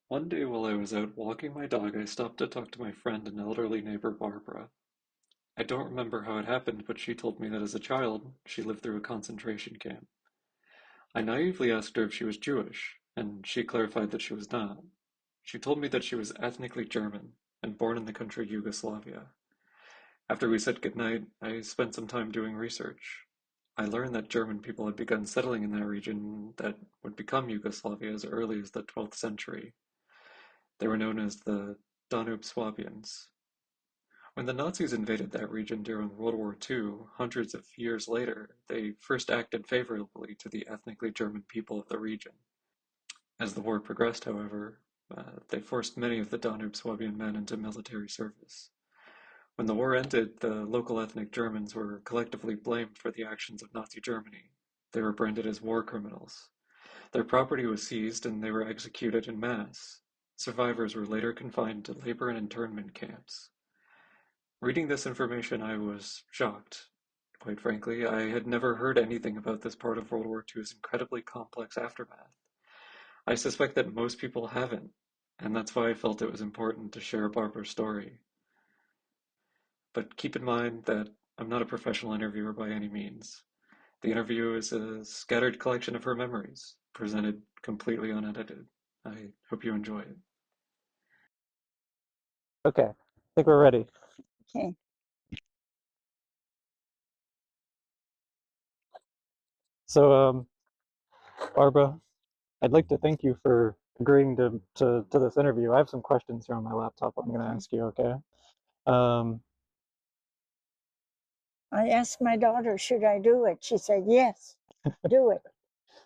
One day while I was out walking my dog, I stopped to talk to my friend and elderly neighbor Barbara. I don't remember how it happened, but she told me that as a child, she lived through a concentration camp. I naively asked her if she was Jewish, and she clarified that she was not. She told me that she was ethnically German and born in the country Yugoslavia. After we said goodnight, I spent some time doing research. I learned that German people had begun settling in that region that would become Yugoslavia as early as the 12th century. They were known as the Danube Swabians. When the Nazis invaded that region during World War II, hundreds of years later, they first acted favorably to the ethnically German people of the region. As the war progressed, however, they forced many of the Danube Swabian men into military service. When the war ended, the local ethnic Germans were collectively blamed for the actions of Nazi Germany. They were branded as war criminals. Their property was seized and they were executed in mass. Survivors were later confined to labor and internment camps. Reading this information, I was shocked. Quite frankly, I had never heard anything about this part of World War II's incredibly complex aftermath. I suspect that most people haven't, and that's why I felt it was important to share Barbara's story. But keep in mind that I'm not a professional interviewer by any means. The interview is a scattered collection of her memories, presented completely unedited. I hope you enjoy it. Okay, I think we're ready. Okay. So, Barbara, I'd like to thank you for agreeing to this interview. I have some questions here on my laptop I'm going to ask you, okay? Um, I asked my daughter, should I do it? She said, yes, do it.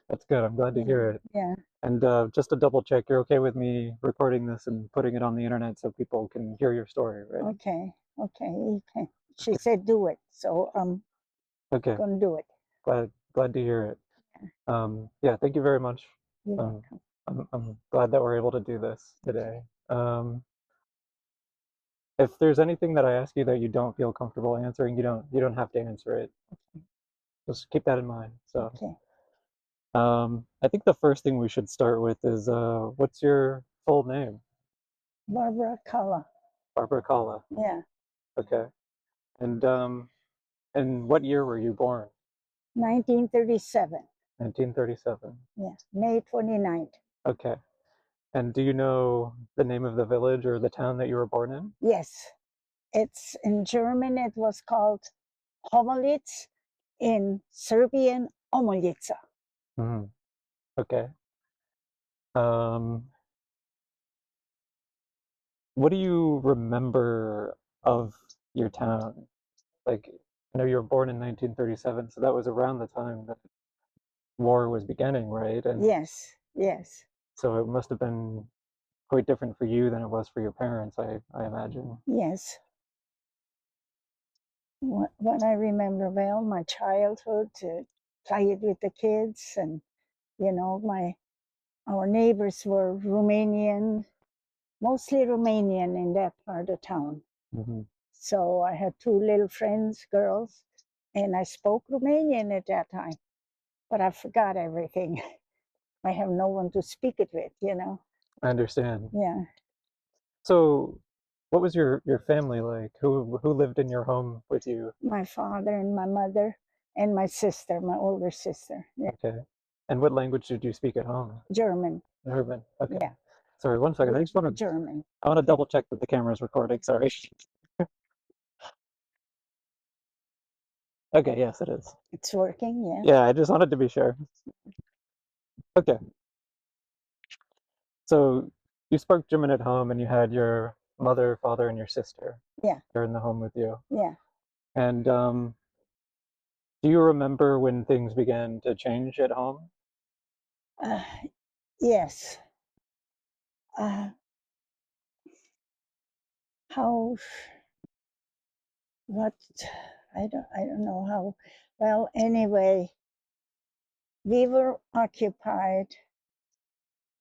that's good. I'm glad to hear it. Yeah. And just to double check, you're okay with me recording this and putting it on the internet so people can hear your story, right? Okay. Okay. She said, do it. So I'm Okay, going to do it. glad to hear it. Yeah, thank you very much. You're Um, welcome. I'm glad that we're able to do this today. If there's anything that I ask you that you don't feel comfortable answering, you don't have to answer it. Just keep that in mind. So, Okay. I think the first thing we should start with is what's your full name? Barbara Cala. Barbara Cala. Yeah. Okay. And what year were you born? 1937. 1937. Yeah. May 29th. Okay. And do you know the name of the village or the town that you were born in? Yes. It's in German, it was called Homolitz, in Serbian, Omolijca. Hmm. Okay. Um, what do you remember of your town? Like, I know you were born in 1937, so that was around the time that war was beginning, right? And Yes. Yes. so it must have been quite different for you than it was for your parents, I imagine. Yes. What I remember well, my childhood, to play with the kids, and our neighbors were Romanian, mostly Romanian in that part of town. Hmm. So I had two little friends, girls, and I spoke Romanian at that time, but I forgot everything. I have no one to speak it with. I understand. Yeah, So, what was your family like? Who lived in your home with you? my father and my mother and my sister, my older sister. Yeah, Okay. And what language did you speak at home? German. Urban. Okay. Yeah, Sorry, one second. German. I want to double check that the camera's recording. Sorry. Okay, yes, it is. It's working. Yeah. Yeah, I just wanted to be sure. Okay. So you spoke German at home and you had your mother, father, and your sister. Yeah. They're in the home with you. Yeah. And do you remember when things began to change at home? Yes. Uh, how? What? I don't know how. Well, anyway, we were occupied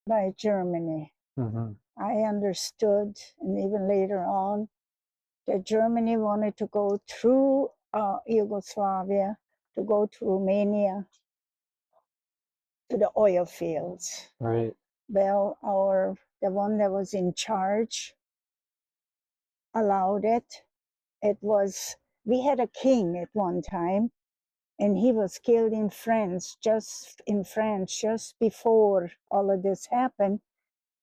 by Germany. Mm-hmm. I understood, and even later on, that Germany wanted to go through Yugoslavia, to go to Romania, to the oil fields. Right. Well, our the one that was in charge, allowed it. We had a king at one time, and he was killed in France, just before all of this happened.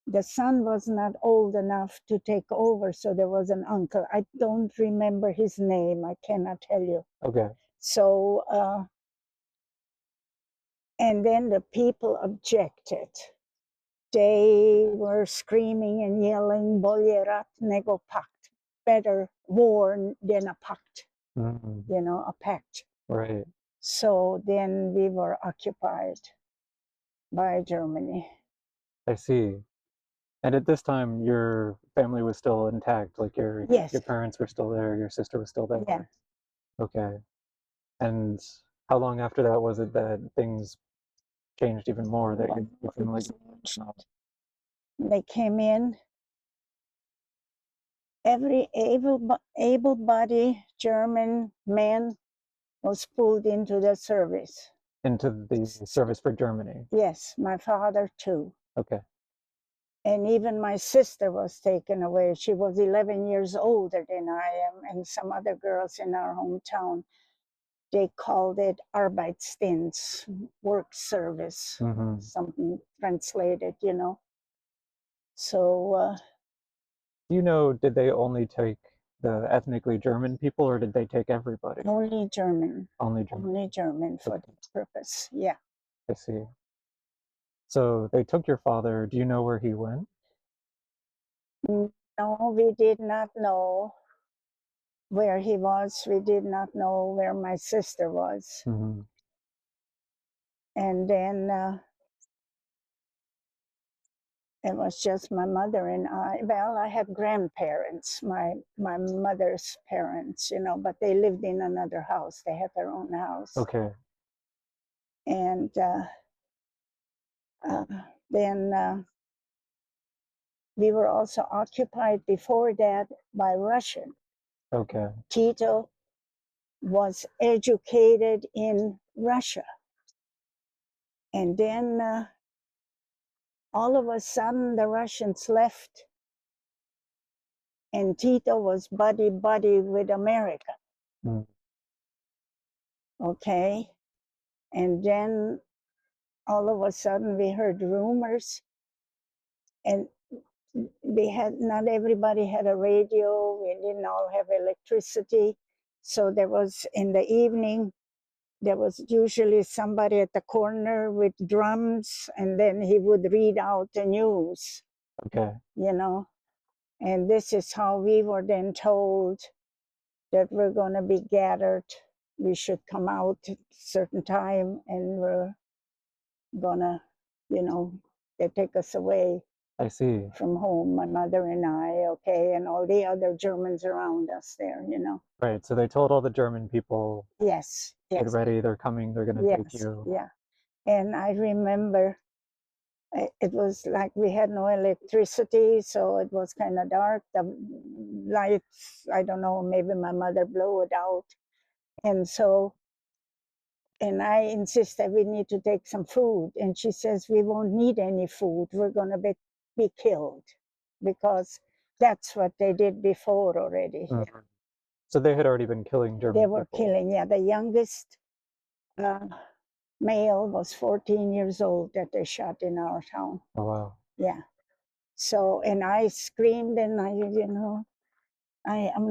The son was not old enough to take over, so there was an uncle. I don't remember his name. I cannot tell you. Okay. So, and then the people objected. They were screaming and yelling, "Bolje rat nego pakt." Better war than a pact, a pact. Right. So then we were occupied by Germany. I see. And at this time, your family was still intact, like your Yes. parents were still there, your sister was still there. Yeah. Okay. And how long after that was it that things changed even more? That your family... They came in. Every able-bodied German man was pulled into the service. Into the service for Germany? Yes, my father too. Okay. And even my sister was taken away. She was 11 years older than I am, and some other girls in our hometown. They called it Arbeitsdienst, work service, something translated, So, did they only take the ethnically German people, or did they take everybody? Only German. Only German. Only German for that purpose, yeah. I see. So they took your father. Do you know where he went? No, we did not know where he was. We did not know where my sister was. And then it was just my mother and I. Well, I had grandparents, my mother's parents, but they lived in another house. They had their own house. Okay. And then we were also occupied before that by Russian. Okay. Tito was educated in Russia. And then all of a sudden the Russians left, and Tito was buddy with America. Okay. And then all of a sudden we heard rumors, and not everybody had a radio. We didn't all have electricity. So there was, in the evening, there was usually somebody at the corner with drums, and then he would read out the news. Okay. And this is how we were then told that we're going to be gathered. We should come out at a certain time, and we're going to, they take us away. I see. From home, my mother and I, okay, and all the other Germans around us there, Right, so they told all the German people, yes, get ready, they're coming, they're going to take you. Yeah. And I remember it was like we had no electricity, so it was kind of dark. The lights, I don't know, maybe my mother blew it out. And I insisted we need to take some food. And she says, we won't need any food. We're going to be killed, because that's what they did before already. So they had already been killing German people. They were killing, yeah. The youngest male was 14 years old that they shot in our town. Oh, wow. Yeah. So, and I screamed, and I'm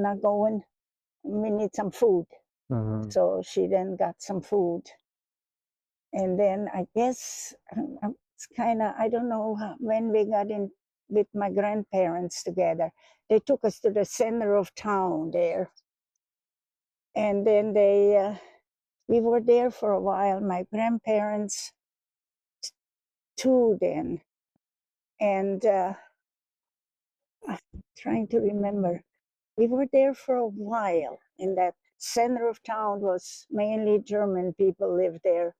not going. We need some food. So she then got some food. And then I guess it's kind of, I don't know when we got in with my grandparents together. They took us to the center of town there. And then we were there for a while, my grandparents too then. And I'm trying to remember. We were there for a while. In that center of town was mainly German people lived there.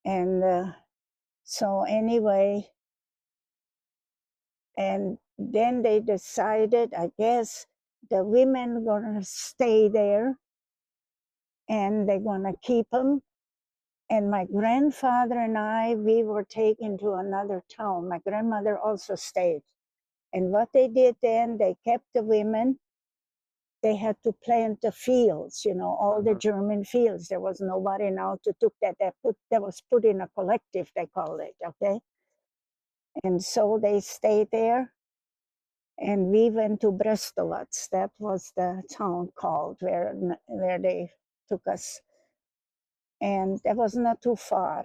And so anyway, and then they decided, I guess, the women were going to stay there, and they're going to keep them, And my grandfather and I, we were taken to another town. My grandmother also stayed. And what they did then, they kept the women. They had to plant the fields, you know, all the German fields. There was nobody now to took that. That was put in a collective, they call it, okay? And so they stayed there. And we went to Brestovac. That was the town called where they took us. And that was not too far.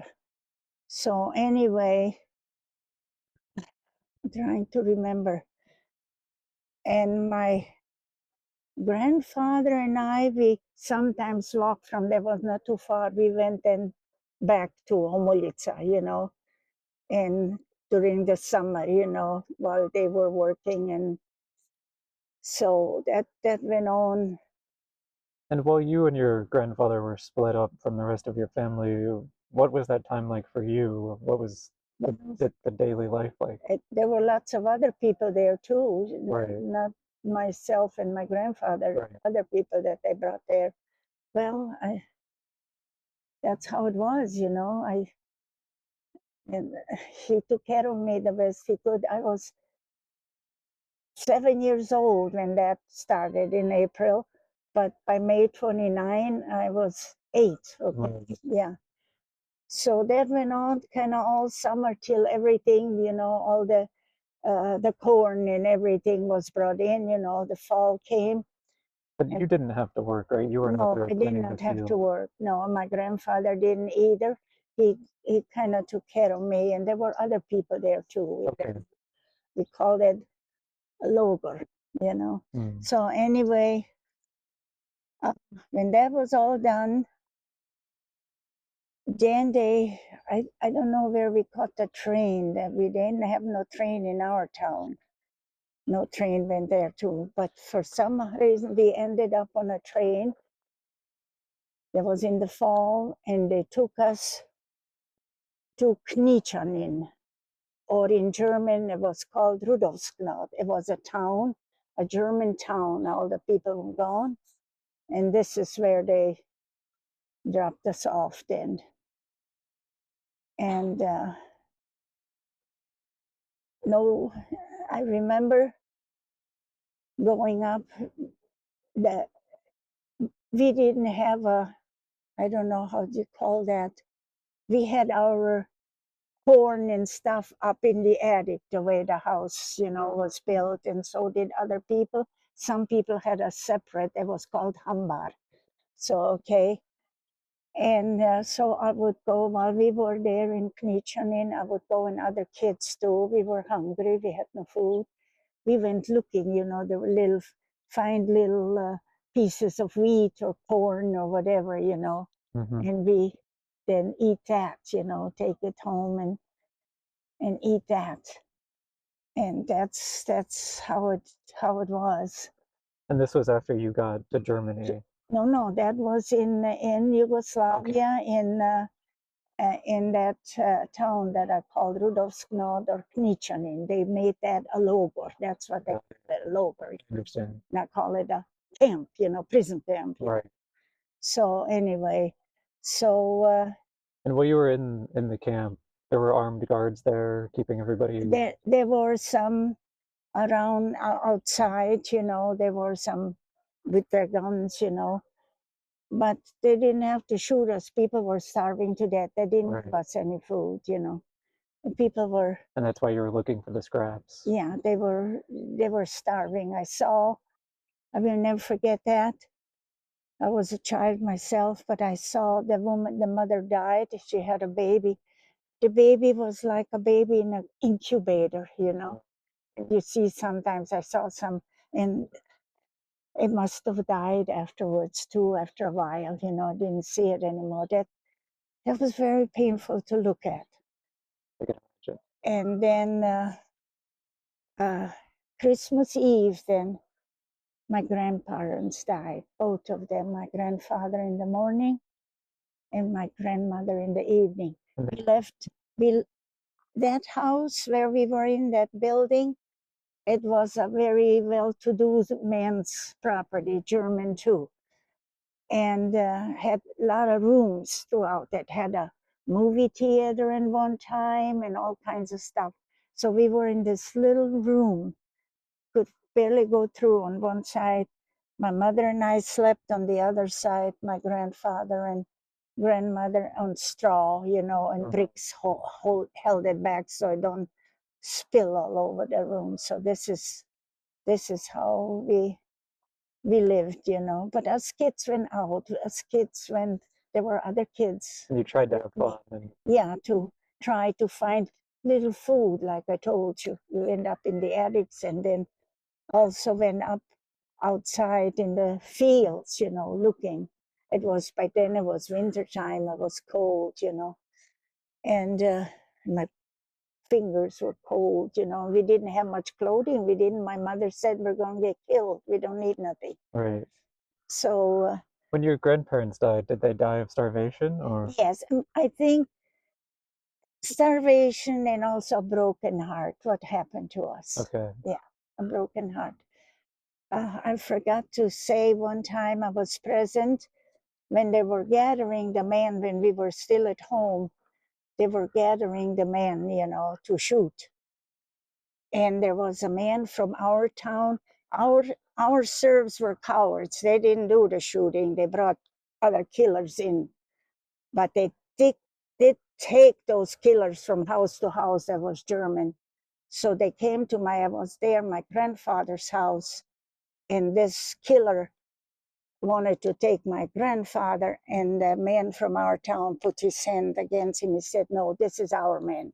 So anyway, I'm trying to remember. And my grandfather and I, we sometimes walked from there, was not too far. We went then back to Homolitca, you know, and during the summer, you know, while they were working. And so that went on. And while you and your grandfather were split up from the rest of your family, what was that time like for you? What was the daily life like? There were lots of other people there too, Right. not myself and my grandfather, Right. other people that they brought there. Well, that's how it was, you know. And he took care of me the best he could. I was 7 years old when that started in April, but by May 29, I was 8. Okay, yeah. So that went on kind of all summer till everything, you know, all the corn and everything was brought in, you know, the fall came. But you didn't have to work, right? You were not No, there I did cleaning the not have to field. work. No, my grandfather didn't either. He kind of took care of me, and there were other people there too. Okay. We called it a logger, you know. So anyway, when that was all done, then I don't know where we caught the train. That we didn't have no train in our town. No train went there too. But for some reason, we ended up on a train. That was in the fall, and they took us to Knićanin, or in German, it was called Rudolfsknot. It was a town, a German town. All the people were gone. And this is where they dropped us off then. And no, I remember growing up that we didn't have I don't know how you call that. We had our corn and stuff up in the attic, the way the house, you know, was built, and so did other people. Some people had a separate, it was called hambar. So, okay. And so I would go, while we were there in Knićanin, I would go, and other kids too. We were hungry, we had no food. We went looking, you know, there were find little pieces of wheat or corn or whatever, you know, and we then eat that, you know, take it home and eat that. And that's how it was. And this was after you got to Germany. No, that was in Yugoslavia, in that town that I called Rudolfsknot or Knićanin. They made that a logor. That's what they call it, a logor. Understand. Not call it a camp, you know, prison camp. Right. So anyway, so and while you were in the camp, there were armed guards there keeping everybody. There were some around outside, you know. There were some with their guns, you know. But they didn't have to shoot us. People were starving to death. They didn't give us any food, you know. And people were. And that's why you were looking for the scraps. Yeah, they were starving. I will never forget that. I was a child myself, but I saw the mother died. She had a baby. The baby was like a baby in an incubator, you know. And you see sometimes, I saw some, and it must have died afterwards too, after a while, you know. I didn't see it anymore. That was very painful to look at. I can imagine. And then Christmas Eve, then my grandparents died, both of them. My grandfather in the morning and my grandmother in the evening. We left that house where we were in, that building. It was a very well-to-do man's property, German too. and had a lot of rooms throughout. It had a movie theater in one time and all kinds of stuff. So we were in this little room, could barely go through on one side. My mother and I slept on the other side, my grandfather and grandmother on straw, you know, and bricks held it back so it don't spill all over the room. So this is how we lived, you know. But as kids went out, as kids went, there were other kids. And you tried to have fun. And Yeah, to try to find little food, like I told you. You end up in the attics, and then also went up outside in the fields, you know, looking. It was, by then it was winter time, it was cold, you know. And my fingers were cold, you know. We didn't have much clothing. My mother said, we're going to get killed. We don't need nothing. right. So When your grandparents died, did they die of starvation or? yes, I think starvation and also a broken heart, what happened to us. Okay. Yeah, a broken heart. I forgot to say one time I was present when they were gathering the men, when we were still at home, they were gathering the men, you know, to shoot. And there was a man from our town. Our Serbs were cowards. They didn't do the shooting. They brought other killers in. But they did take those killers from house to house that was German. So they came to I was there, my grandfather's house, and this killer wanted to take my grandfather, and the man from our town put his hand against him. He said, no, this is our man.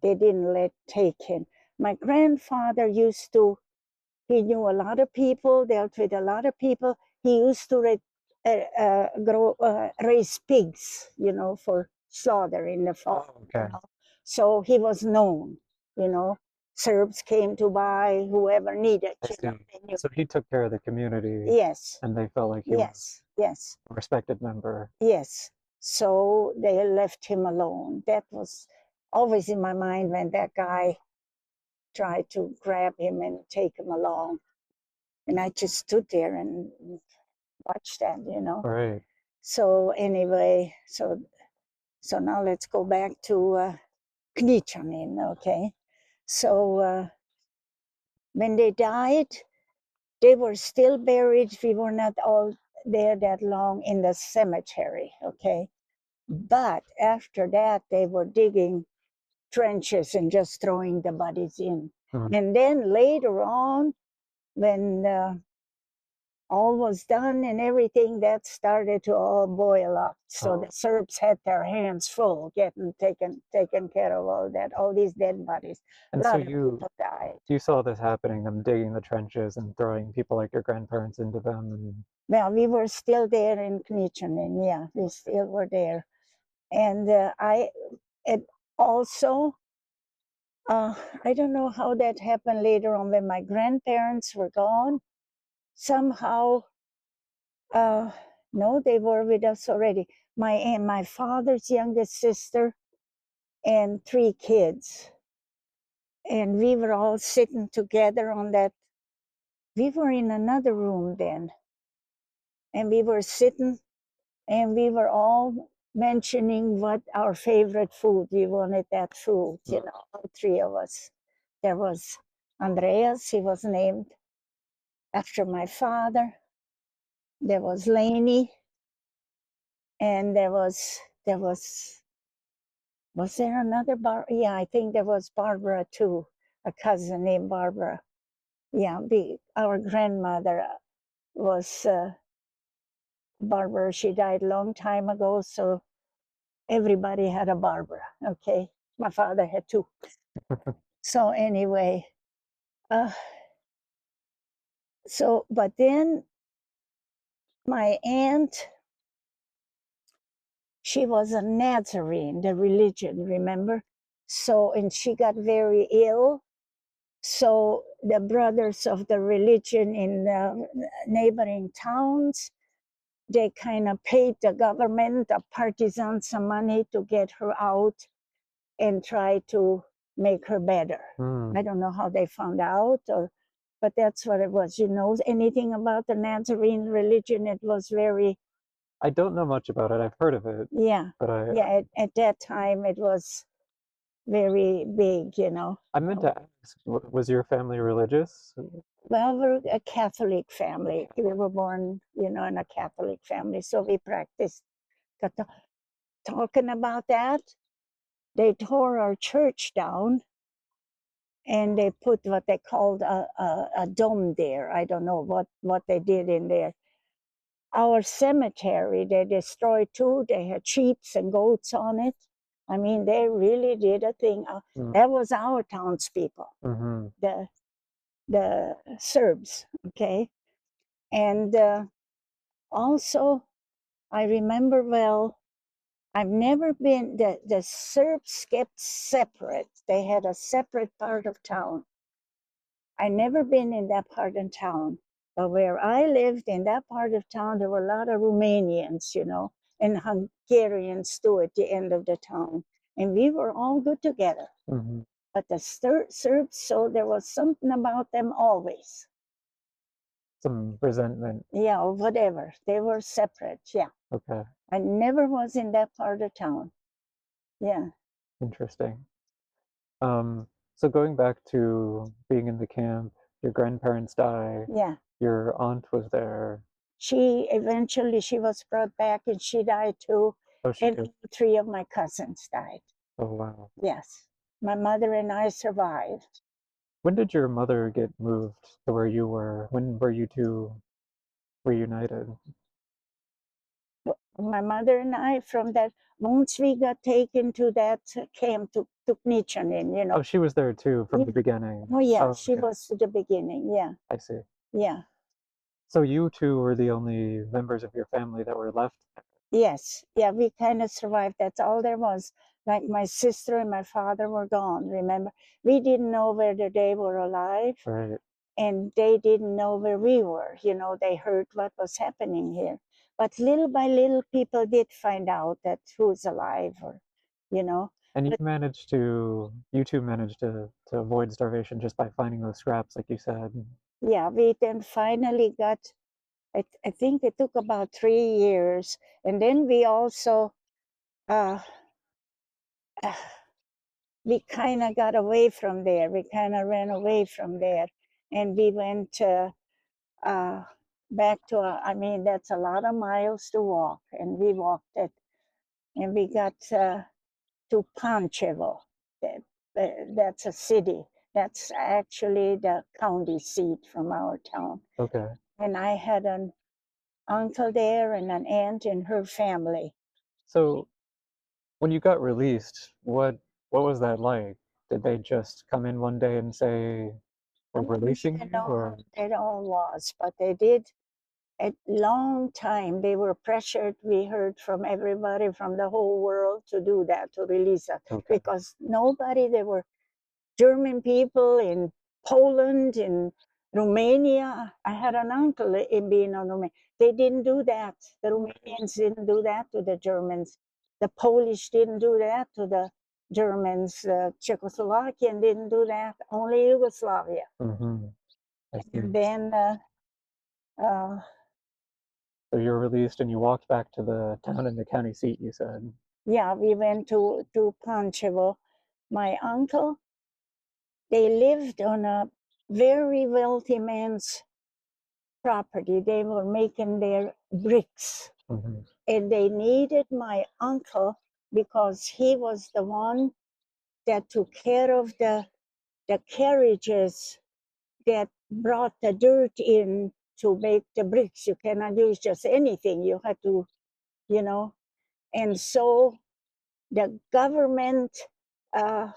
They didn't take him. My grandfather he knew a lot of people, dealt with a lot of people. He used to raise pigs, you know, for slaughter in the fall. Oh, okay. You know? So he was known, you know. Serbs came to buy whoever needed. I see. So he took care of the community. Yes. And they felt like he was a respected member. Yes. So they left him alone. That was always in my mind when that guy tried to grab him and take him along. And I just stood there and watched that, you know. Right. So anyway, so now let's go back to Knićanin, okay? So when they died, they were still buried. We were not all there that long in the cemetery, okay? But after that, they were digging trenches and just throwing the bodies in. And then later on, when all was done and everything, that started to all boil up. So the Serbs had their hands full getting taken care of all these dead bodies. And a lot so of people died. you saw this happening, them digging the trenches and throwing people like your grandparents into them. And well, we were still there in Knićanin, yeah, we still were there. And it also, I don't know how that happened later on when my grandparents were gone. Somehow, no, they were with us already. My father's youngest sister and 3 kids. And we were all sitting together on that. We were in another room then. And we were sitting and we were all mentioning what our favorite food. We wanted that food, you know, all 3 of us. There was Andreas, he was named after my father. There was Laney, and there was there another yeah, I think there was Barbara too, a cousin named Barbara. Yeah, our grandmother was Barbara. She died a long time ago, so everybody had a Barbara, okay? My father had 2. So anyway, but then my aunt, she was a Nazarene, the religion, remember? So, and she got very ill. So the brothers of the religion in the neighboring towns, they kind of paid the government, the partisans, some money to get her out and try to make her better. I don't know how they found out, or But that's what it was. You know anything about the Nazarene religion? It was very, I don't know much about it. I've heard of it, yeah, but yeah. At that time, it was very big, you know. I meant to ask, was your family religious? Well, we're a Catholic family. We were born, you know, in a Catholic family, so we practiced. Talking about that, they tore our church down and they put what they called a dome there. I don't know what they did in there. Our cemetery, they destroyed too. They had sheep and goats on it. I mean, they really did a thing. That was our townspeople, the Serbs, okay? And also, I remember well, I've never been, the Serbs kept separate. They had a separate part of town. I never been in that part of town. But where I lived in that part of town, there were a lot of Romanians, you know, and Hungarians too at the end of the town. And we were all good together. But the Serbs, so there was something about them always. Some resentment. Yeah, or whatever. They were separate, yeah. Okay. I never was in that part of town. Yeah. Interesting. So going back to being in the camp, your grandparents die. Yeah. Your aunt was there. She was brought back and she died too. Oh, she And did. 3 of my cousins died. Oh, wow. Yes. My mother and I survived. When did your mother get moved to where you were? When were you two reunited? My mother and I, from that, once we got taken to that camp to Knićanin, you know. Oh, she was there too from the beginning. Oh, yeah, Oh, she okay. was to the beginning, yeah. I see. Yeah. So you two were the only members of your family that were left? Yes, yeah, we kind of survived. That's all there was. Like my sister and my father were gone, remember? We didn't know whether they were alive. Right. And they didn't know where we were. You know, they heard what was happening here. But little by little, people did find out that who's alive, or, you know. And you two managed to avoid starvation just by finding those scraps, like you said. Yeah, we then finally got, I think it took about 3 years. And then we also, we kind of got away from there. We kind of ran away from there. And we went back to, I mean, that's a lot of miles to walk. And we walked it. And we got to Pančevo. That's a city. That's actually the county seat from our town. Okay. And I had an uncle there and an aunt and her family. So when you got released, what was that like? Did they just come in one day and say, we're releasing you? Or? It all was, but they did a long time. They were pressured. We heard from everybody from the whole world to do that, to release us. Okay. Because nobody, there were German people in Poland, in Romania. I had an uncle in being on Romania. They didn't do that. The Romanians didn't do that to the Germans. The Polish didn't do that to the Germans. Czechoslovakian didn't do that. Only Yugoslavia. And then so you were released and you walked back to the town and the county seat, you said? Yeah, we went to Pančevo. My uncle, they lived on a very wealthy man's property. They were making their bricks. And they needed my uncle because he was the one that took care of the carriages that brought the dirt in to make the bricks. You cannot use just anything. You had to, you know. And so the government, how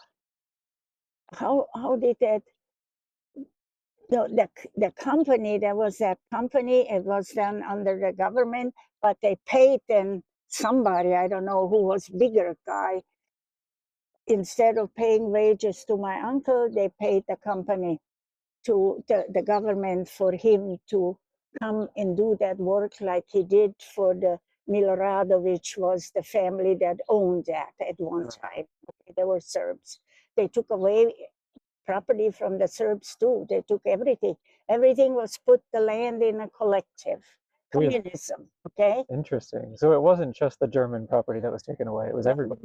did that, the company, there was that company, it was done under the government, but they paid then somebody, I don't know who was bigger guy, instead of paying wages to my uncle, they paid the company, to the government, for him to come and do that work like he did for the Miloradovic, was the family that owned that at one time. They were Serbs. They took away property from the Serbs too. They took everything. Everything was put the land in a collective Really? communism. Okay. Interesting. So it wasn't just the German property that was taken away; it was everybody.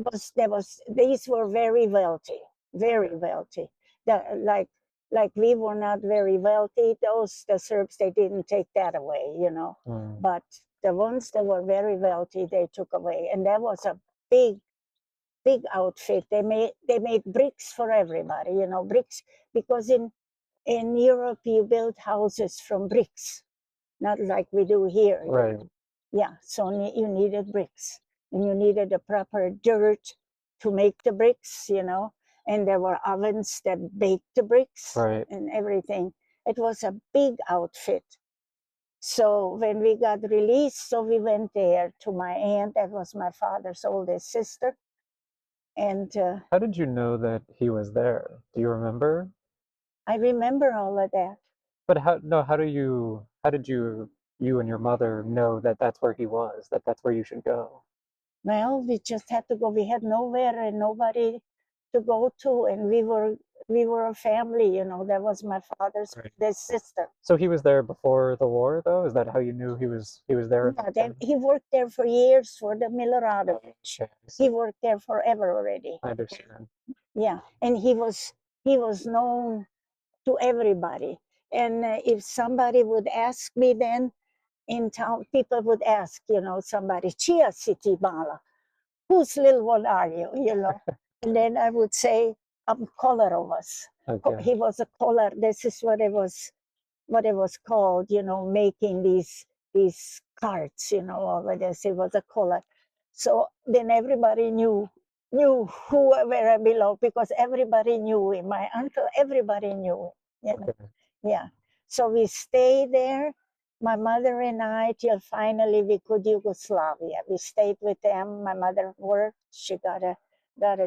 These were very wealthy, very wealthy. Like we were not very wealthy. The Serbs, they didn't take that away, you know. But the ones that were very wealthy, they took away, and that was a big outfit. They made bricks for everybody, you know, bricks, because in Europe you build houses from bricks, not like we do here. Right. Yeah, so you needed bricks, and you needed the proper dirt to make the bricks, you know, and there were ovens that baked the bricks, right, and everything. It was a big outfit. So when we got released, so we went there to my aunt, that was my father's oldest sister. And how did you know that he was there? Do you remember? I remember all of that. But how did you and your mother know that that's where he was, that that's where you should go? Well, we just had to go. We had nowhere and nobody to go to, and we were a family, you know. That was my father's sister. So he was there before the war, though? Is that how you knew he was there? Yeah, he worked there for years for the Miloradovic. Okay, He worked there forever already. I understand. Yeah, and he was known to everybody. And if somebody would ask me then in town, people would ask, you know, somebody, Chia City Bala, whose little one are you, you know? And then I would say, I'm Kolarovas. Okay. He was a Kolar. This is what it was called, you know, making these carts, you know, all of this. It was a Kolar. So then everybody knew where I belonged, because everybody knew him. My uncle, everybody knew him. You know? Okay. Yeah. So we stayed there, my mother and I, till finally we could Yugoslavia. We stayed with them. My mother worked. She got a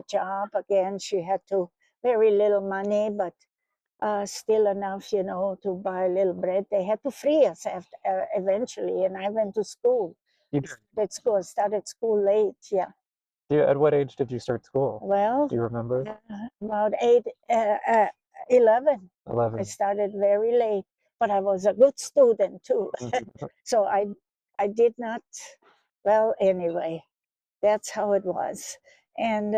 job again. She had very little money, but still enough, you know, to buy a little bread. They had to free us eventually, and I went to school. I started school late. Yeah. At what age did you start school? Well, do you remember? About 11. 11. I started very late, but I was a good student too. So I did not. Well, anyway, that's how it was. And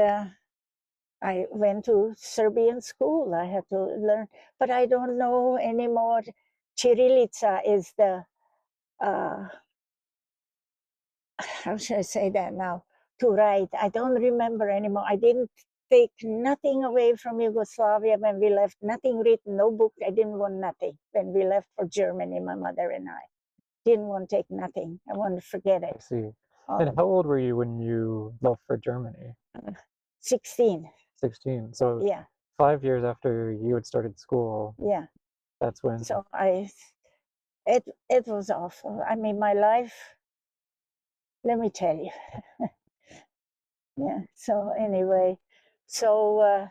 I went to Serbian school. I had to learn, but I don't know anymore. Chirilica is the, how should I say that now? To write. I don't remember anymore. I didn't take nothing away from Yugoslavia when we left. Nothing written, no book. I didn't want nothing when we left for Germany, my mother and I. Didn't want to take nothing. I wanted to forget it. I see. And how old were you when you left for Germany? 16. 16. So yeah, 5 years after you had started school. Yeah. That's when. So it was awful. I mean, my life, let me tell you. Yeah. So anyway, so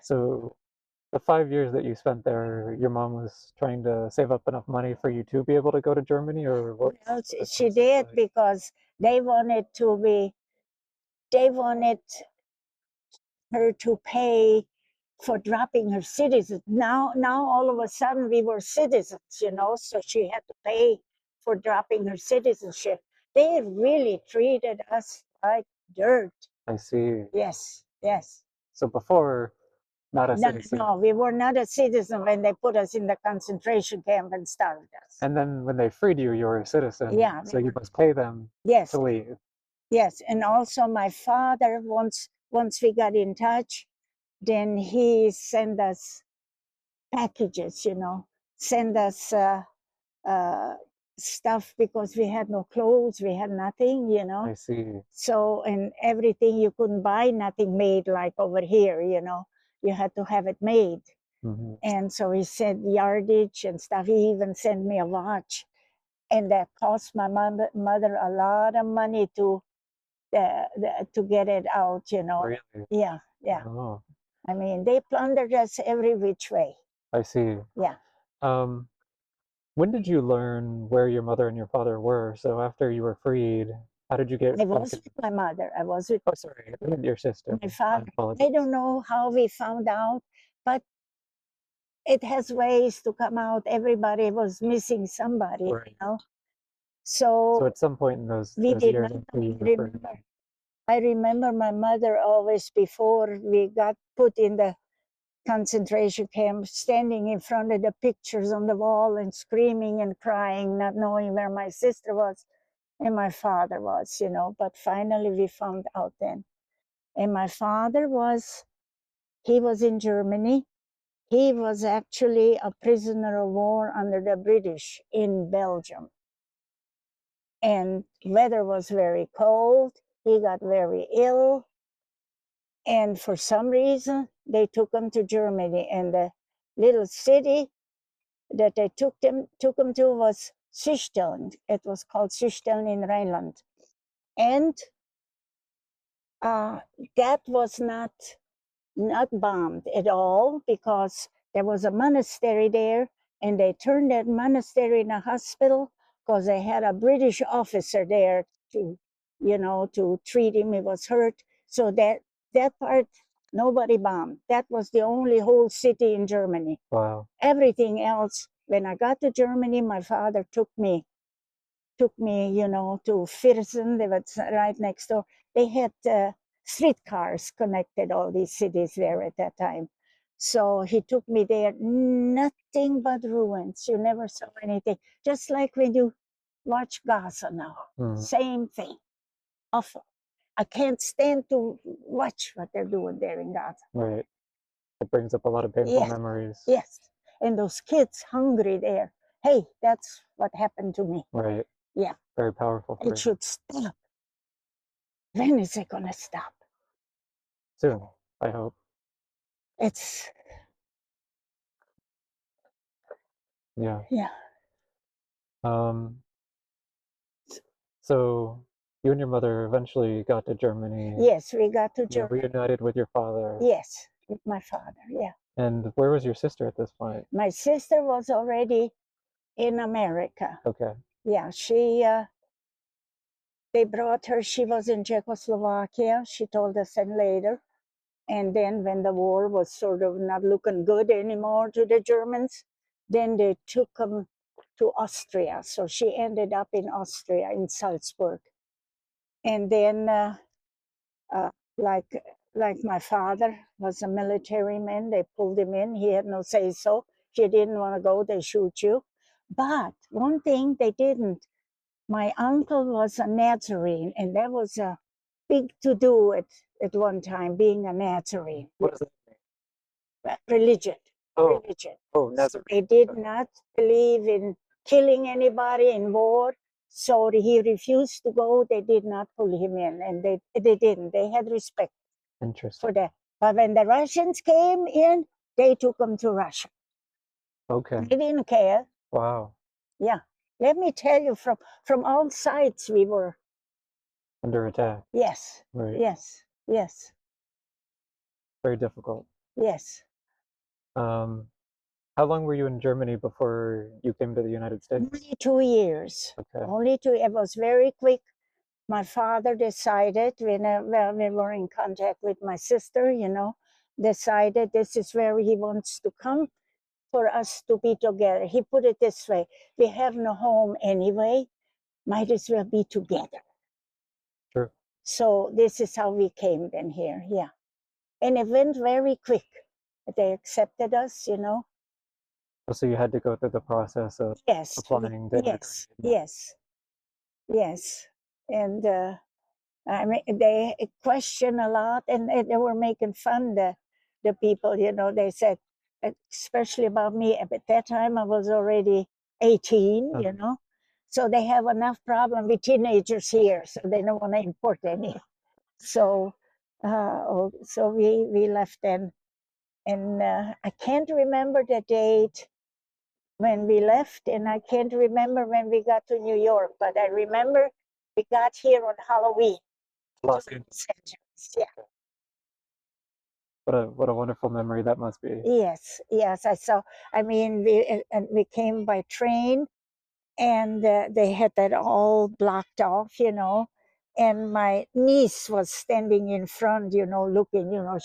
the 5 years that you spent there, your mom was trying to save up enough money for you to be able to go to Germany, or what? Well, she did, because they wanted her to pay for dropping her citizen. Now all of a sudden we were citizens, you know, so she had to pay for dropping her citizenship. They really treated us like dirt. I see. Yes. So before, not a citizen. No, we were not a citizen when they put us in the concentration camp and starved us. And then when they freed you, you were a citizen. Yeah. So you must pay them to leave. Yes, and also my father, once we got in touch, then he sent us packages, you know, send us stuff, because we had no clothes, we had nothing, you know. I see. So, and everything, you couldn't buy nothing made like over here, you know. You had to have it made. And so he sent yardage and stuff. He even sent me a watch, and that cost my mother a lot of money to get it out, you know. Really? Yeah. Oh. I mean, they plundered us every which way. I see. Yeah. When did you learn where your mother and your father were? So after you were freed, how did you get? I was with my mother. I was with. Oh, sorry, your sister. My father. I don't know how we found out, but it has ways to come out. Everybody was missing somebody, Right. you know. So So at some point in those we those did years not after you were first, remember. I remember my mother always, before we got put in the concentration camp, standing in front of the pictures on the wall and screaming and crying, not knowing where my sister was and my father was, you know. But finally we found out then. And my father he was in Germany. He was actually a prisoner of war under the British in Belgium. And weather was very cold. He got very ill. And for some reason, they took him to Germany. And the little city that they took him to was Süchteln. It was called Süchteln in Rhineland. And that was not bombed at all, because there was a monastery there, and they turned that monastery in a hospital because they had a British officer there to, you know, to treat him. He was hurt. So that part, nobody bombed. That was the only whole city in Germany. wow. Everything else, when I got to Germany, my father took me, you know, to Viersen. They was right next door. They had streetcars connected all these cities there at that time. So he took me there. Nothing but ruins. You never saw anything. Just like when you watch Gaza now. Same thing. Awful. I can't stand to watch what they're doing there in Gaza. Right. It brings up a lot of painful memories. Yes. And those kids hungry there. Hey, that's what happened to me. Right. Yeah. Very powerful. It should stop. When is it going to stop? Soon, I hope. It's, yeah. Yeah. So you and your mother eventually got to Germany. Yes, we got to You're Germany. reunited with your father. Yes, with my father, yeah. And where was your sister at this point? My sister was already in America. Okay. Yeah, they brought her, she was in Czechoslovakia, she told us that later. And then when the war was sort of not looking good anymore to the Germans, then they took them to Austria. So she ended up in Austria, in Salzburg. And then, like my father was a military man, they pulled him in. He had no say so. If you didn't want to go, they shoot you. But one thing they didn't. My uncle was a Nazarene, and that was a big to-do at one time, being a Nazarene. What does that mean? Religion. Oh. Religion. Oh, Nazarene. So they did not believe in killing anybody in war. So he refused to go. They did not pull him in, and they didn't. They had respect for that. But when the Russians came in, they took him to Russia. Okay. They didn't care. Wow. Yeah. Let me tell you, from all sides we were under attack. Yes. Right. Yes. Yes. Very difficult. Yes. How long were you in Germany before you came to the United States? Only 2 years. Okay. Only 2. It was very quick. My father decided, when we were in contact with my sister, you know, decided this is where he wants to come for us to be together. He put it this way: we have no home anyway, might as well be together. True. So this is how we came then here, yeah. And it went very quick. They accepted us, you know. So you had to go through the process of applying to yes, yes, yes. And I mean, they question a lot, and they were making fun, the people, you know. They said, especially about me, at that time I was already 18, you know. So they have enough problem with teenagers here, so they don't want to import any. So so we left then. And I can't remember the date when we left, and I can't remember when we got to New York, but I remember we got here on Halloween. Los Angeles. Yeah. What a wonderful memory that must be. Yes, yes. I saw. I mean, we came by train, and they had that all blocked off, you know. And my niece was standing in front, you know, looking. You know,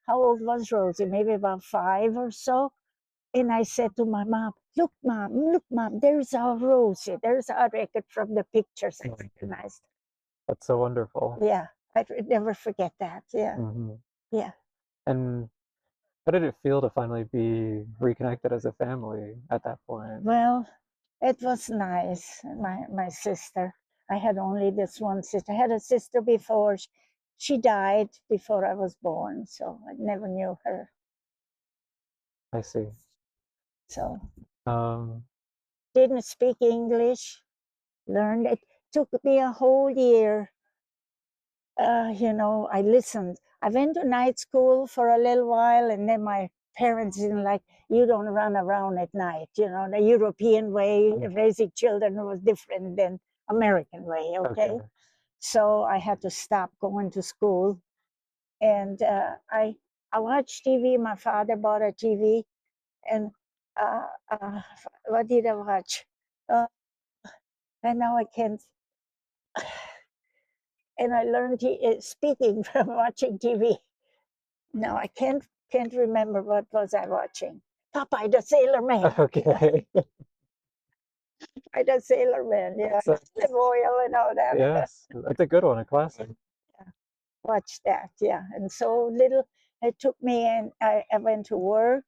how old was Rosie? Maybe about 5 or so. And I said to my mom, look, mom, there's our Rosie. There's our record from the pictures I recognized. That's so wonderful. Yeah, I'd never forget that. Yeah, Hmm. yeah. And how did it feel to finally be reconnected as a family at that point? Well, it was nice. My sister, I had only this one sister. I had a sister before. She died before I was born, so I never knew her. I see. So Um, didn't speak English. Learned it. Took me a whole year. I listened. I went to night school for a little while, and then my parents didn't like, you don't run around at night. The European way of raising children was different than American way. Okay. So I had to stop going to school, and I watched TV. My father bought a TV, and what did I watch? And now I can't. And I learned speaking from watching TV. No, I can't remember what was I watching. Popeye the Sailor Man. Okay. Popeye the Sailor Man. Yeah, the oil and all that. Yes, that's a good one, a classic. Yeah. Watch that. Yeah, and so little. It took me, and I went to work,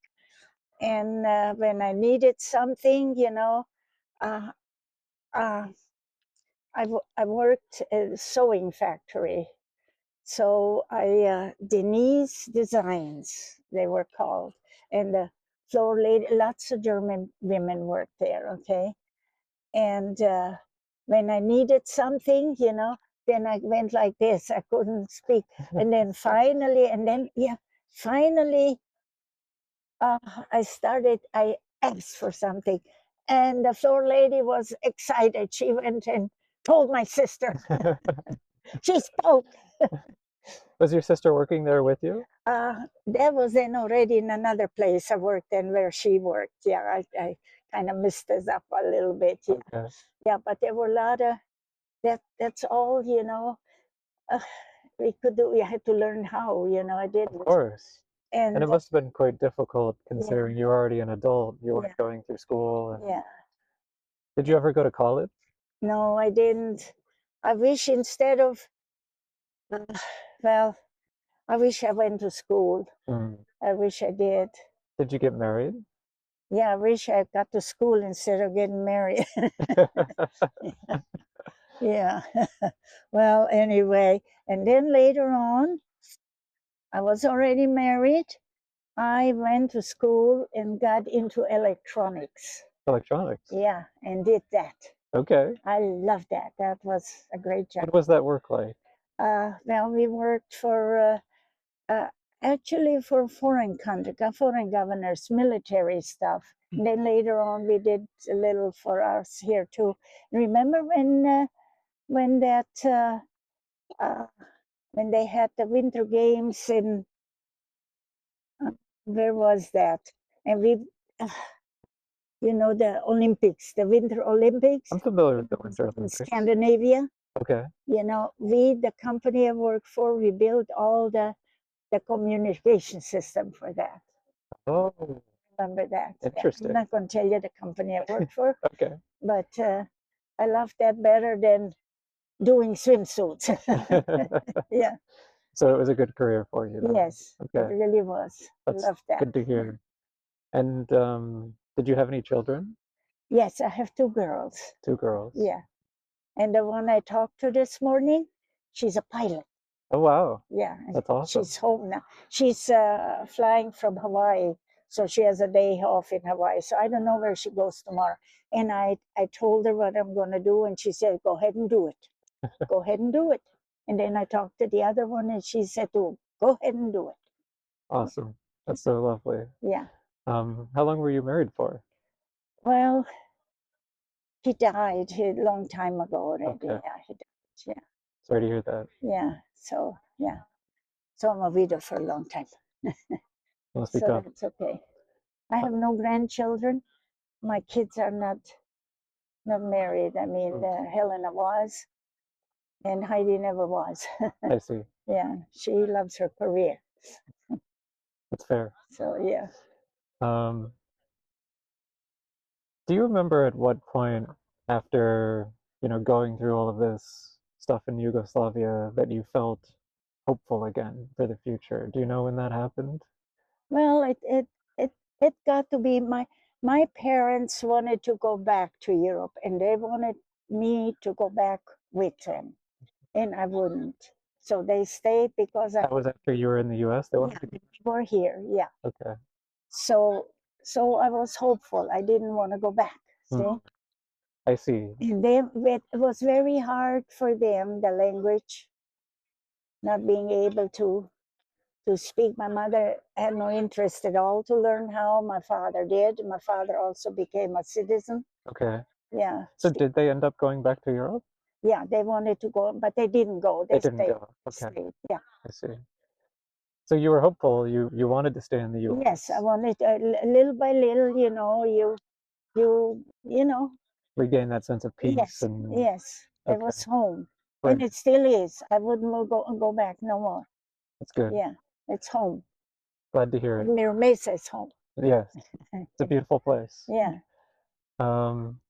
and when I needed something, uh, uh, I worked at a sewing factory. So Denise Designs, they were called, and the floor lady, lots of German women worked there, okay? And when I needed something, then I went like this, I couldn't speak. And then finally, I asked for something. And the floor lady was excited. She went and told my sister. She spoke. Was your sister working there with you? That was then already in another place I worked in where she worked. Yeah, I kind of missed this up a little bit. Yeah. Okay. Yeah, but there were a lot of that's all, we could do. We had to learn how, I didn't. Of course. And And it must have been quite difficult considering you were already an adult. You weren't going through school. And... yeah. Did you ever go to college? No, I didn't. I wish instead of, well, I wish I went to school. I wish I did. Did you get married? Yeah, I wish I got to school instead of getting married. Yeah. Well, anyway, and then later on, I was already married. I went to school and got into electronics. Electronics? Yeah, and did that. Okay. I loved that. That was a great job. What was that work like? Well, we worked for actually for foreign governors, military stuff. And then later on, we did a little for us here too. Remember when they had the winter games in where was that? And we, the Olympics, the Winter Olympics. I'm familiar with the Winter Olympics. Scandinavia. Okay. The company I worked for, we built all the communication system for that. Oh. Remember that? Interesting. I'm not going to tell you the company I worked for. Okay. But I loved that better than doing swimsuits. Yeah. So it was a good career for you then. Yes, okay. It really was. That's I loved that. Good to hear. And did you have any children? Yes, I have 2 girls. 2 girls. Yeah. And the one I talked to this morning, she's a pilot. Oh, wow. Yeah. That's awesome. She's home now. She's flying from Hawaii. So she has a day off in Hawaii. So I don't know where she goes tomorrow. And I told her what I'm going to do. And she said, go ahead and do it. Go ahead and do it. And then I talked to the other one and she said, go ahead and do it. Awesome. That's so lovely. Yeah. How long were you married for? Well, he died a long time ago already. Okay. Yeah, he died. Yeah. Sorry to hear that. Yeah. So, yeah. So I'm a widow for a long time. Must be So tough. that's okay. I have no grandchildren. My kids are not married. I mean, Helena was, and Heidi never was. I see. Yeah, she loves her career. That's fair. So yeah. Do you remember at what point after, going through all of this stuff in Yugoslavia that you felt hopeful again for the future? Do you know when that happened? Well, it got to be my parents wanted to go back to Europe, and they wanted me to go back with them, and I wouldn't. So they stayed because That was after you were in the US. They yeah, wanted to they were here, yeah. Okay. So I was hopeful. I didn't want to go back. See, Mhm. I see. and it was very hard for them, the language, not being able to speak. My mother had no interest at all to learn how. My father did. My father also became a citizen. Okay. Yeah. So did they end up going back to Europe? Yeah, they wanted to go, but they didn't go. They They didn't stayed. go. Okay. Stayed. Yeah. I see. So you were hopeful. You wanted to stay in the US. Yes, I wanted little by little. You know. Regain that sense of peace Yes, and yes. It okay. was home, and Right. it still is. I wouldn't go back no more. That's good. Yeah, it's home. Glad to hear it. Mir Mesa is home. Yes. It's a beautiful place. Yeah. Um,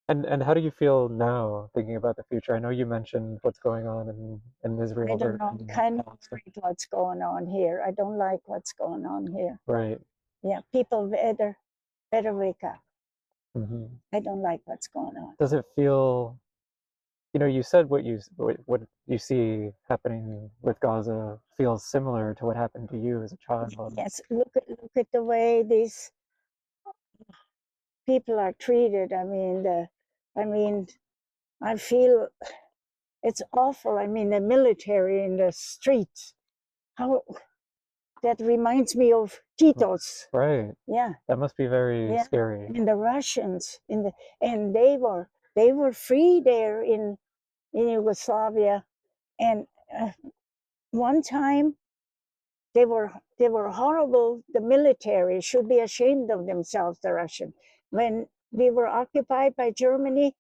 and how do you feel now thinking about the future? I know you mentioned what's going on in I Israel don't know. and in Kind of Palestine. worried what's going on here. I don't like what's going on here. Right. Yeah, people better wake up. Hmm. I don't like what's going on. Does it feel, you said what you see happening with Gaza feels similar to what happened to you as a child. Yes, look at the way these people are treated. I mean, I feel it's awful. I mean, the military in the streets. How that reminds me of Tito's. Right. Yeah. That must be very Yeah. scary. And the Russians and they were free there in Yugoslavia. And one time they were horrible. The military should be ashamed of themselves, the Russian. When we were occupied by Germany,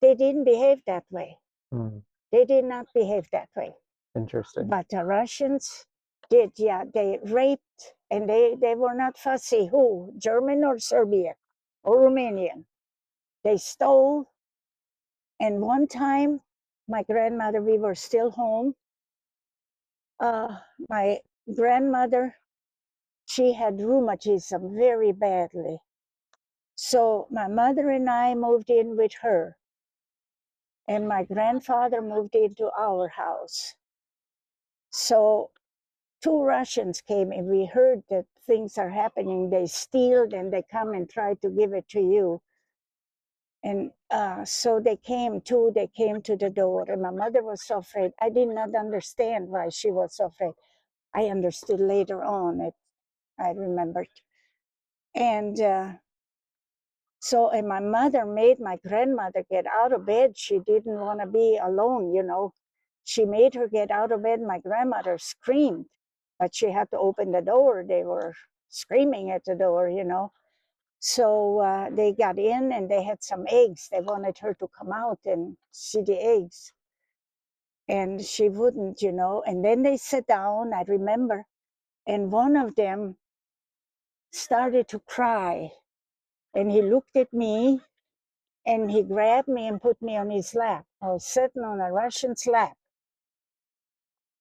they didn't behave that way. Hmm. They did not behave that way. Interesting. But the Russians did, yeah. They raped, and they were not fussy. Who? German or Serbian or Romanian? They stole. And one time, my grandmother, we were still home. My grandmother, she had rheumatism very badly. So my mother and I moved in with her. And my grandfather moved into our house. So two Russians came and we heard that things are happening. They steal and they come and try to give it to you. And so they came to the door, and my mother was so afraid. I did not understand why she was so afraid. I understood later on. I remembered. And and my mother made my grandmother get out of bed. She didn't want to be alone, She made her get out of bed. My grandmother screamed, but she had to open the door. They were screaming at the door, So they got in and they had some eggs. They wanted her to come out and see the eggs. And she wouldn't, And then they sat down, I remember, and one of them started to cry. And he looked at me and he grabbed me and put me on his lap. I was sitting on a Russian's lap.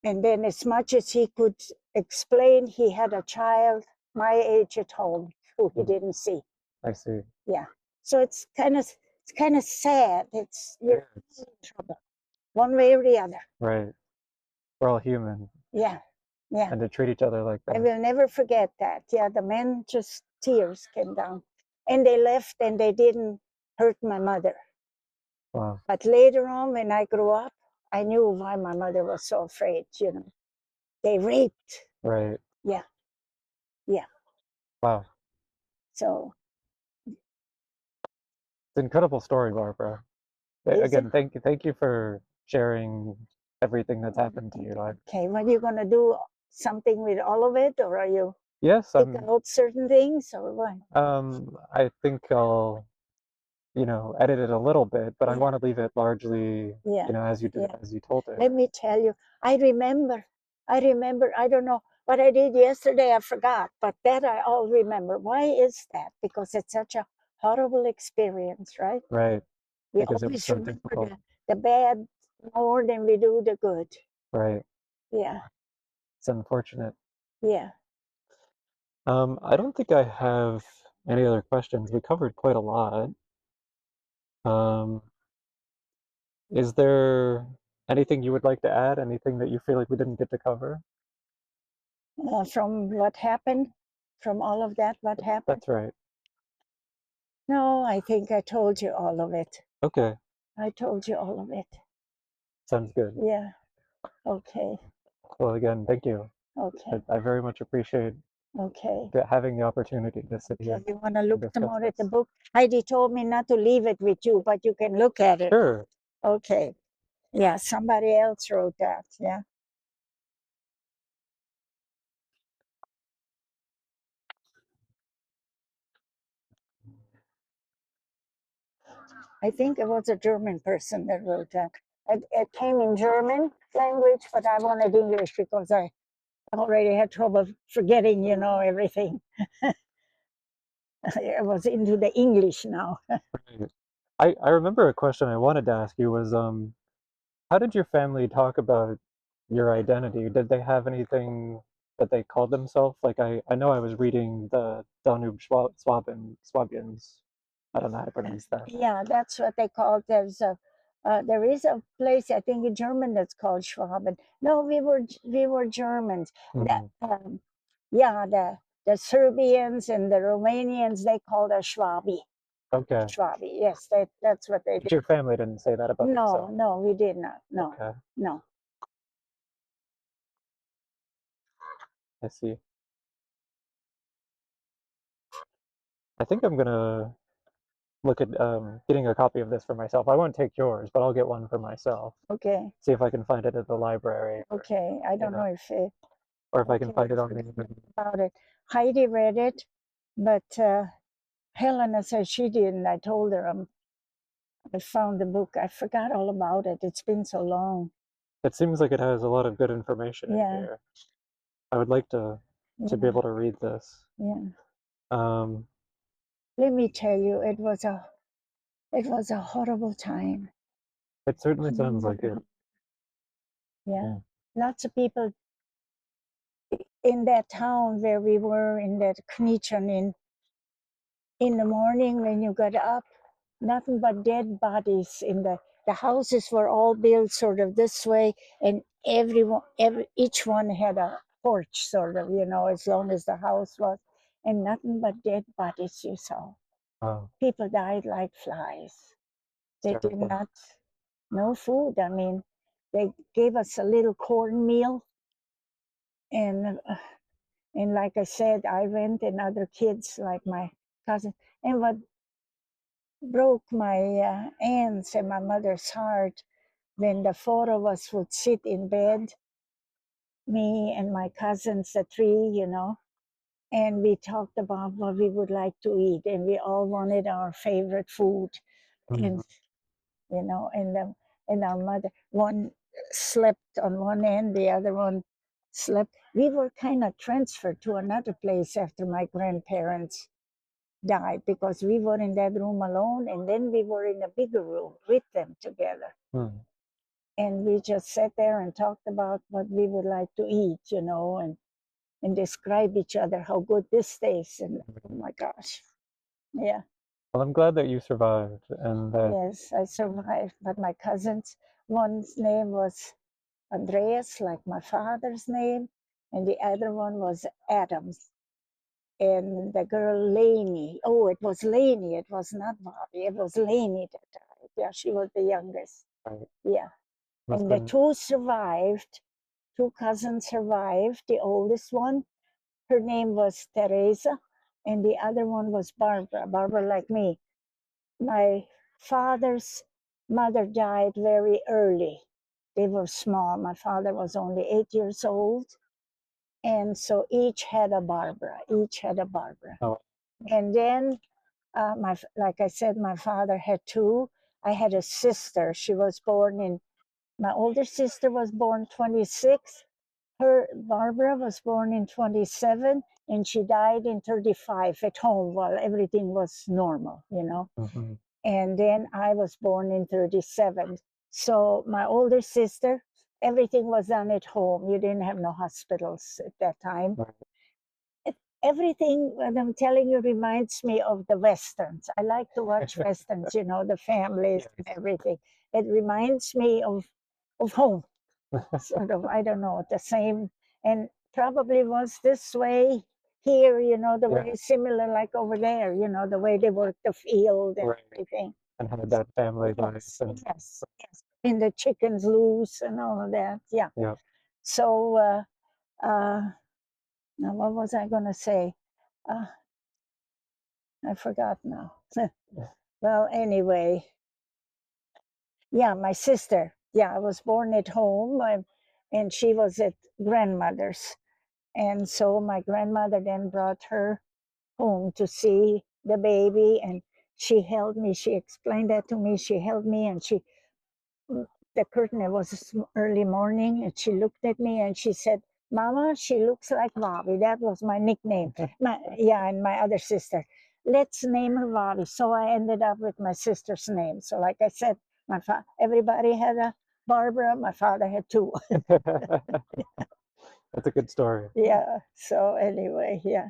And then, as much as he could explain, he had a child my age at home who he didn't see. I see. Yeah. So it's kind of sad. You're in trouble, one way or the other. Right. We're all human. Yeah. Yeah. And to treat each other like I that. will never forget that. Yeah, the men just tears came down. And they left and they didn't hurt my mother. Wow. But later on, when I grew up, I knew why my mother was so afraid, They raped. Right. Yeah. Yeah. Wow. So it's an incredible story, Barbara. is Again, it? thank you for sharing everything that's happened to you. Okay, what are you gonna do? Something with all of it, or are you Yes, pick out certain things, or what? I think I'll, edit it a little bit, but I Yeah. want to leave it largely, Yeah. as you did, Yeah. as you told it. Let me tell you, I remember, I don't know what I did yesterday, I forgot, but that I all remember. Why is that? Because it's such a horrible experience, right? Right. We Because it was always so remember difficult. the bad more than we do the good. Right. Yeah, It's unfortunate. yeah. I don't think I have any other questions. We covered quite a lot. Um, is there anything you would like to add? Anything that you feel like we didn't get to cover? From what happened, from all of that, what happened? That's right. No, I think I told you all of it. Okay. I told you all of it. Sounds good. Yeah. Okay. Well, again, thank you. Okay. I very much appreciate Okay. having the opportunity to sit here Okay. You want to and look discuss tomorrow at the this. book? Heidi told me not to leave it with you, but you can look at it. Sure. Okay. Yeah. Somebody else wrote that. Yeah. I think it was a German person that wrote that. It came in German language, but I wanted English because I already had trouble forgetting, everything. I was into the English now. Right. I remember a question I wanted to ask you was, how did your family talk about your identity? Did they have anything that they called themselves? Like I know I was reading the Danube Swabians. I don't know how to pronounce that. Yeah, that's what they call. There is a place I think in German that's called Schwaben. No, we were Germans. That, Mm, yeah, the Serbians and the Romanians they called us Schwabi. okay. Schwabi. Yes, that's what they But did. your family didn't say that about No, themselves. no, we did not. No, Okay, no. I see. I think I'm gonna look at getting a copy of this for myself. I won't take yours, but I'll get one for myself. Okay, See if I can find it at the library, okay. I don't know if it. or if I can Okay, find it on the forget internet. about it. Heidi read it, but Helena said she didn't. I told her I found the book. I forgot all about it. It's been so long. It seems like it has a lot of good information in Yeah, here. I would like to be yeah, able to read this. yeah. Um, Let me tell you, it was a horrible time. it certainly sounds like it. Yeah, Yeah. lots of people in that town where we were in that Knićanin. In the morning when you got up, nothing but dead bodies in the houses were all built sort of this way, and each one had a porch sort of, as long as the house was, and nothing but dead bodies you saw. Oh, People died like flies. They did terrible. not, no food. I mean, they gave us a little cornmeal, and like I said, I went and other kids like my cousin, and what broke my aunt's and my mother's heart when the four of us would sit in bed, me and my cousins, the three, and we talked about what we would like to eat, and we all wanted our favorite food, and Mhm. and our mother, one slept on one end, the other one slept. We were kind of transferred to another place after my grandparents died because we were in that room alone, and then we were in a bigger room with them together, Hmm. and we just sat there and talked about what we would like to eat, and describe each other how good this tastes, and oh my gosh, yeah. Well, I'm glad that you survived and that. Yes, I survived, but my cousins, one's name was Andreas, like my father's name, and the other one was Adams, and the girl Lainey. Oh, it was Lainey. It was not Bobby. It was Lainey that died. Yeah, she was the youngest. Right. Yeah, Must and have the been. two survived. Two cousins survived. The oldest one, her name was Teresa, and the other one was Barbara. Barbara, like me. My father's mother died very early. They were small. My father was only 8 years old, and so each had a Barbara. Each had a Barbara. Oh, And then, like I said, my father had two. I had a sister. She was born in. My older sister was born 26, Barbara was born in 27 and she died in 35 at home while everything was normal, you know. Mm-hmm. And then I was born in 37. So my older sister, everything was done at home. You didn't have no hospitals at that time. Right. Everything, what I'm telling you, reminds me of the Westerns. I like to watch Westerns, you know, the families and everything. It reminds me of home, sort of, I don't know, the same. And probably was this way here, you know, the way similar like over there, you know, the way they work the field and Right. everything. And had that family life. Yes, And, yes, yes. And the chickens loose and all of that. Yeah. yeah. So, now what was I going to say? I forgot now. Well, anyway, yeah, my sister. Yeah, I was born at home and she was at grandmother's. And so my grandmother then brought her home to see the baby and she held me. She explained that to me. She held me and the curtain, it was early morning and she looked at me and she said, Mama, she looks like Vavi. That was my nickname. And my other sister. Let's name her Vavi. So I ended up with my sister's name. So like I said, everybody had a Barbara. My father had two. That's a good story. Yeah. So anyway, yeah.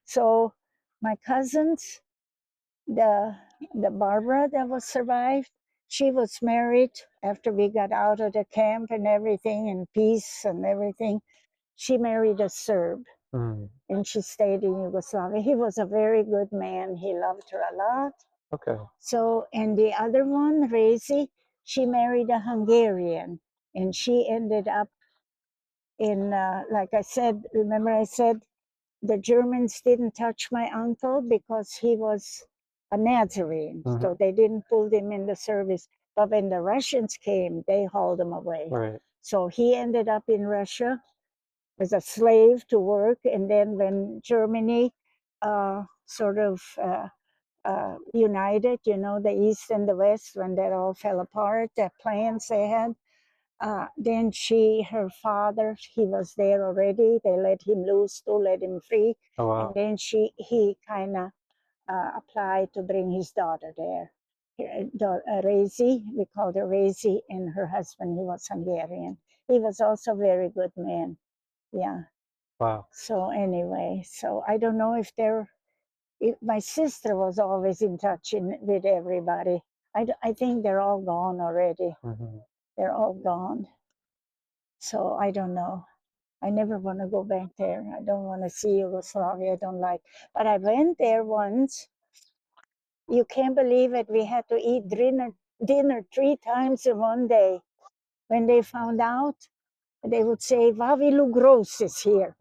So my cousins, the Barbara that was survived, she was married after we got out of the camp and everything and peace and everything. She married a Serb and she stayed in Yugoslavia. He was a very good man. He loved her a lot. Okay. So, and the other one, Rezi, she married a Hungarian and she ended up in, like I said, remember I said the Germans didn't touch my uncle because he was a Nazarene, so they didn't pull him in the service. But when the Russians came, they hauled him away. Right. So he ended up in Russia as a slave to work. And then when Germany united, you know, the East and the West, when that all fell apart, the plans they had, then her father, he was there already. They let him loose to let him free. Oh, wow. And then he kind of applied to bring his daughter there. Rezi, we called her Rezi, and her husband, he was Hungarian. He was also a very good man. Yeah. Wow. So anyway, so I don't know if my sister was always in touch with everybody. I think they're all gone already. They're all gone. So I don't know. I never want to go back there. I don't want to see Yugoslavia. I don't like. But I went there once. You can't believe it. We had to eat dinner 3 times in one day. When they found out, they would say, Vavi Lugros is here.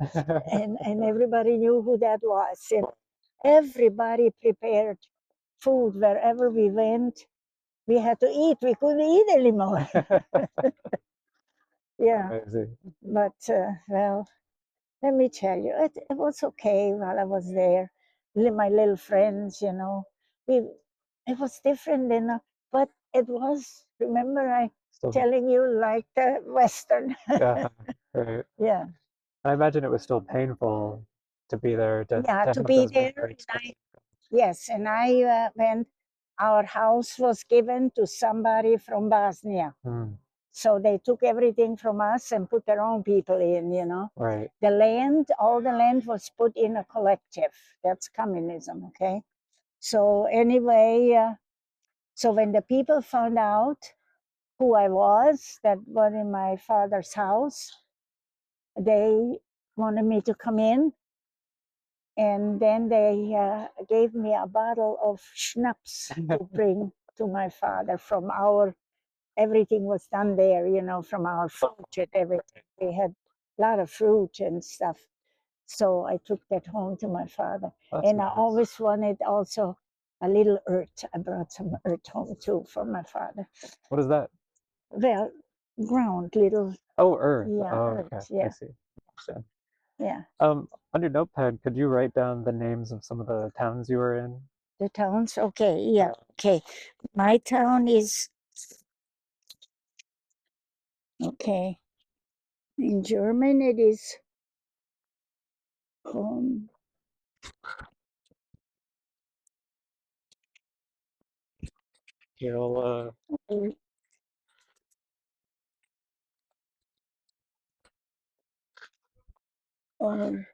and everybody knew who that was. And everybody prepared food wherever we went. We had to eat. We couldn't eat anymore. Yeah. Amazing. But, well, let me tell you, it was okay while I was there. My little friends, you know, it was different but it was, remember I telling you, like the Western. Yeah, right. Yeah. I imagine it was still painful to be there. To To be there. Yes, and I went, our house was given to somebody from Bosnia. So they took everything from us and put their own people in, you know. Right. All the land was put in a collective. That's communism, okay? So anyway, so when the people found out who I was, that was in my father's house, they wanted me to come in. And then they gave me a bottle of schnapps to bring to my father from everything was done there, you know, from our fruit and everything. We had a lot of fruit and stuff. So I took that home to my father. And I always wanted also a little earth. I brought some earth home too for my father. What is that? Well, ground, little. Oh, earth. Yeah, oh, earth, okay. yeah. I see. Understand. Yeah. On your notepad, could you write down the names of some of the towns you were in? The towns? Okay, yeah. Okay. My town is, okay. In German, it is um, You'll or